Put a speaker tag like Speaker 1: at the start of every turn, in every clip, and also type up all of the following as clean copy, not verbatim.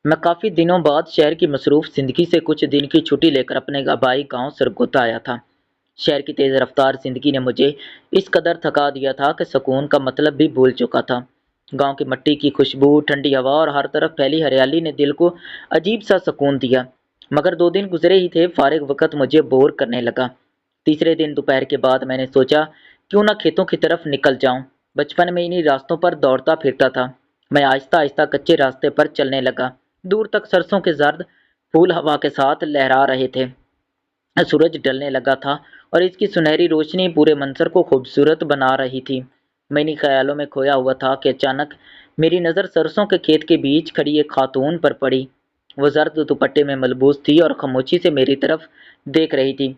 Speaker 1: میں کافی دنوں بعد شہر کی مصروف زندگی سے کچھ دن کی چھٹی لے کر اپنے آبائی گاؤں سرگودا آیا تھا۔ شہر کی تیز رفتار زندگی نے مجھے اس قدر تھکا دیا تھا کہ سکون کا مطلب بھی بھول چکا تھا۔ گاؤں کی مٹی کی خوشبو، ٹھنڈی ہوا اور ہر طرف پھیلی ہریالی نے دل کو عجیب سا سکون دیا۔ مگر 2 دن گزرے ہی تھے، فارغ وقت مجھے بور کرنے لگا۔ تیسرے دن دوپہر کے بعد میں نے سوچا کیوں نہ کھیتوں کی طرف نکل جاؤں۔ بچپن میں انہی راستوں پر دوڑتا پھرتا تھا۔ میں آہستہ آہستہ کچے راستے پر چلنے لگا۔ دور تک سرسوں کے زرد پھول ہوا کے ساتھ لہرا رہے تھے۔ سورج ڈھلنے لگا تھا اور اس کی سنہری روشنی پورے منظر کو خوبصورت بنا رہی تھی۔ میں انہی خیالوں میں کھویا ہوا تھا کہ اچانک میری نظر سرسوں کے کھیت کے بیچ کھڑی ایک خاتون پر پڑی۔ وہ زرد دوپٹے میں ملبوس تھی اور خاموشی سے میری طرف دیکھ رہی تھی۔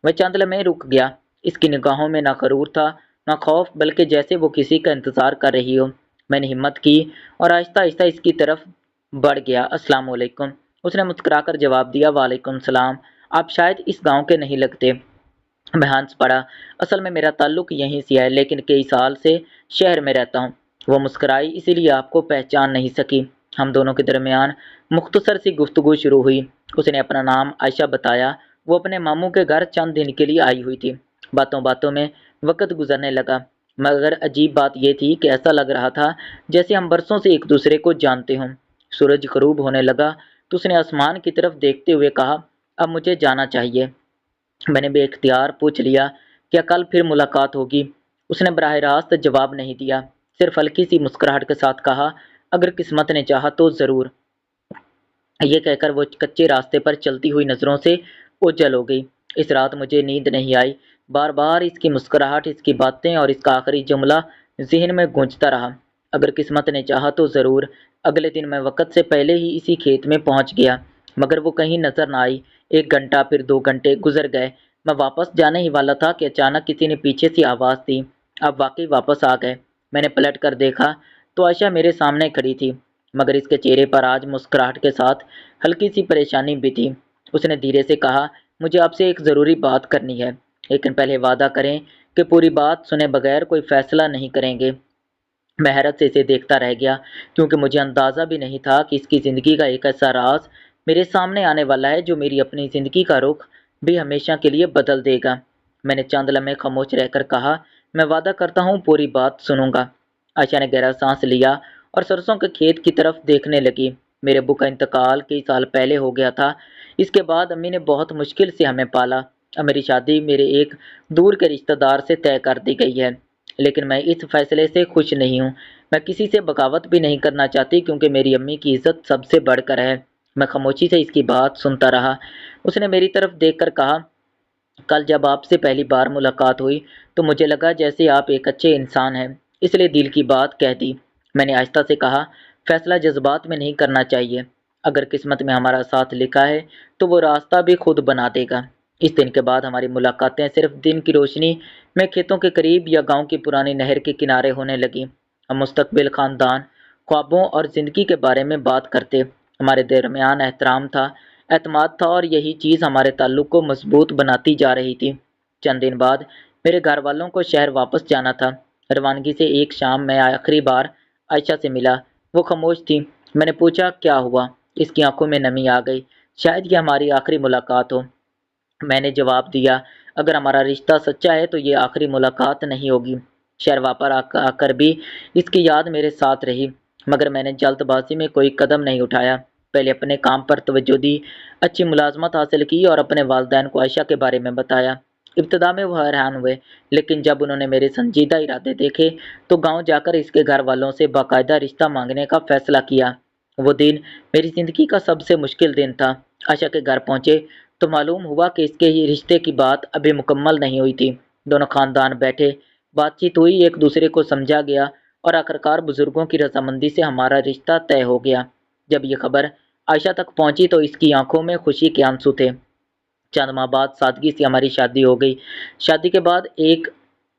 Speaker 1: میں چند لمحے رک گیا۔ اس کی نگاہوں میں نہ غرور تھا نہ خوف، بلکہ جیسے وہ کسی کا انتظار کر رہی ہو۔ میں نے ہمت کی اور آہستہ آہستہ اس کی طرف بڑھ گیا۔ السلام علیکم، اس نے مسکرا کر جواب دیا۔ وعلیکم السلام، آپ شاید اس گاؤں کے نہیں لگتے۔ میں ہنس پڑا۔ اصل میں میرا تعلق یہیں سے ہے، لیکن کئی سال سے شہر میں رہتا ہوں۔ وہ مسکرائی۔ اسی لیے آپ کو پہچان نہیں سکی۔ ہم دونوں کے درمیان مختصر سی گفتگو شروع ہوئی۔ اس نے اپنا نام عائشہ بتایا۔ وہ اپنے ماموں کے گھر چند دن کے لیے آئی ہوئی تھی۔ باتوں باتوں میں وقت گزرنے لگا، مگر عجیب بات یہ تھی کہ ایسا لگ رہا تھا جیسے ہم برسوں سے ایک دوسرے کو جانتے ہوں۔ سورج غروب ہونے لگا تو اس نے آسمان کی طرف دیکھتے ہوئے کہا، اب مجھے جانا چاہیے۔ میں نے بے اختیار پوچھ لیا، کیا کل پھر ملاقات ہوگی؟ اس نے براہ راست جواب نہیں دیا، صرف ہلکی سی مسکراہٹ کے ساتھ کہا، اگر قسمت نے چاہا تو ضرور۔ یہ کہہ کر وہ کچے راستے پر چلتی ہوئی نظروں سے اوجھل ہو گئی۔ اس رات مجھے نیند نہیں آئی۔ بار بار اس کی مسکراہٹ، اس کی باتیں اور اس کا آخری جملہ ذہن میں گونجتا رہا، اگر قسمت نے چاہا تو ضرور۔ اگلے دن میں وقت سے پہلے ہی اسی کھیت میں پہنچ گیا، مگر وہ کہیں نظر نہ آئی۔ 1 گھنٹہ، پھر 2 گھنٹے گزر گئے۔ میں واپس جانے ہی والا تھا کہ اچانک کسی نے پیچھے سے آواز دی، آپ واقعی واپس آ گئے۔ میں نے پلٹ کر دیکھا تو عائشہ میرے سامنے کھڑی تھی، مگر اس کے چہرے پر آج مسکراہٹ کے ساتھ ہلکی سی پریشانی بھی تھی۔ اس نے دھیرے سے کہا، مجھے آپ سے ایک ضروری بات کرنی ہے، لیکن پہلے وعدہ کریں کہ پوری بات سنے بغیر کوئی فیصلہ نہیں کریں گے۔ میں حیرت سے اسے دیکھتا رہ گیا، کیونکہ مجھے اندازہ بھی نہیں تھا کہ اس کی زندگی کا ایک ایسا راز میرے سامنے آنے والا ہے جو میری اپنی زندگی کا رخ بھی ہمیشہ کے لیے بدل دے گا۔ میں نے چند لمحے خاموش رہ کر کہا، میں وعدہ کرتا ہوں پوری بات سنوں گا۔ عائشہ نے گہرا سانس لیا اور سرسوں کے کھیت کی طرف دیکھنے لگی۔ میرے ابو کا انتقال کئی سال پہلے ہو گیا تھا۔ اس کے بعد امی نے بہت مشکل سے ہمیں پالا۔ اب میری شادی میرے ایک دور کے رشتہ دار سے طے کر دی گئی ہے، لیکن میں اس فیصلے سے خوش نہیں ہوں۔ میں کسی سے بغاوت بھی نہیں کرنا چاہتی، کیونکہ میری امی کی عزت سب سے بڑھ کر ہے۔ میں خاموشی سے اس کی بات سنتا رہا۔ اس نے میری طرف دیکھ کر کہا، کل جب آپ سے پہلی بار ملاقات ہوئی تو مجھے لگا جیسے آپ ایک اچھے انسان ہیں، اس لیے دل کی بات کہہ دی۔ میں نے آہستہ سے کہا، فیصلہ جذبات میں نہیں کرنا چاہیے، اگر قسمت میں ہمارا ساتھ لکھا ہے تو وہ راستہ بھی خود بنا دے گا۔ اس دن کے بعد ہماری ملاقاتیں صرف دن کی روشنی میں کھیتوں کے قریب یا گاؤں کی پرانی نہر کے کنارے ہونے لگیں۔ ہم مستقبل، خاندان، خوابوں اور زندگی کے بارے میں بات کرتے۔ ہمارے درمیان احترام تھا، اعتماد تھا، اور یہی چیز ہمارے تعلق کو مضبوط بناتی جا رہی تھی۔ چند دن بعد میرے گھر والوں کو شہر واپس جانا تھا۔ روانگی سے ایک شام میں آخری بار عائشہ سے ملا۔ وہ خاموش تھی۔ میں نے پوچھا، کیا ہوا؟ اس کی آنکھوں میں نمی آ گئی۔ شاید یہ ہماری آخری ملاقات ہو، میں نے جواب دیا۔ اگر ہمارا رشتہ سچا ہے تو یہ آخری ملاقات نہیں ہوگی۔ شہر واپس آ کر بھی اس کی یاد میرے ساتھ رہی، مگر میں نے جلد بازی میں کوئی قدم نہیں اٹھایا۔ پہلے اپنے کام پر توجہ دی، اچھی ملازمت حاصل کی اور اپنے والدین کو عائشہ کے بارے میں بتایا۔ ابتدا میں وہ حیران ہوئے، لیکن جب انہوں نے میرے سنجیدہ ارادے دیکھے تو گاؤں جا کر اس کے گھر والوں سے باقاعدہ رشتہ مانگنے کا فیصلہ کیا۔ وہ دن میری زندگی کا سب سے مشکل دن تھا۔ عائشہ کے گھر پہنچے تو معلوم ہوا کہ اس کے ہی رشتے کی بات ابھی مکمل نہیں ہوئی تھی۔ دونوں خاندان بیٹھے، بات چیت ہوئی، ایک دوسرے کو سمجھا گیا اور آخرکار بزرگوں کی رضامندی سے ہمارا رشتہ طے ہو گیا۔ جب یہ خبر عائشہ تک پہنچی تو اس کی آنکھوں میں خوشی کے آنسو تھے۔ چند ماہ بعد سادگی سے ہماری شادی ہو گئی۔ شادی کے بعد ایک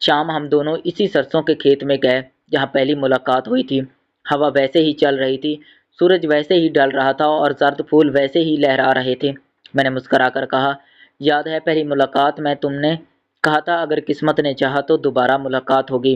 Speaker 1: شام ہم دونوں اسی سرسوں کے کھیت میں گئے جہاں پہلی ملاقات ہوئی تھی۔ ہوا ویسے ہی چل رہی تھی، سورج ویسے ہی ڈل رہا تھا اور زرد پھول ویسے ہی لہرا رہے تھے۔ میں نے مسکرا کر کہا، یاد ہے پہلی ملاقات میں تم نے کہا تھا اگر قسمت نے چاہا تو دوبارہ ملاقات ہوگی۔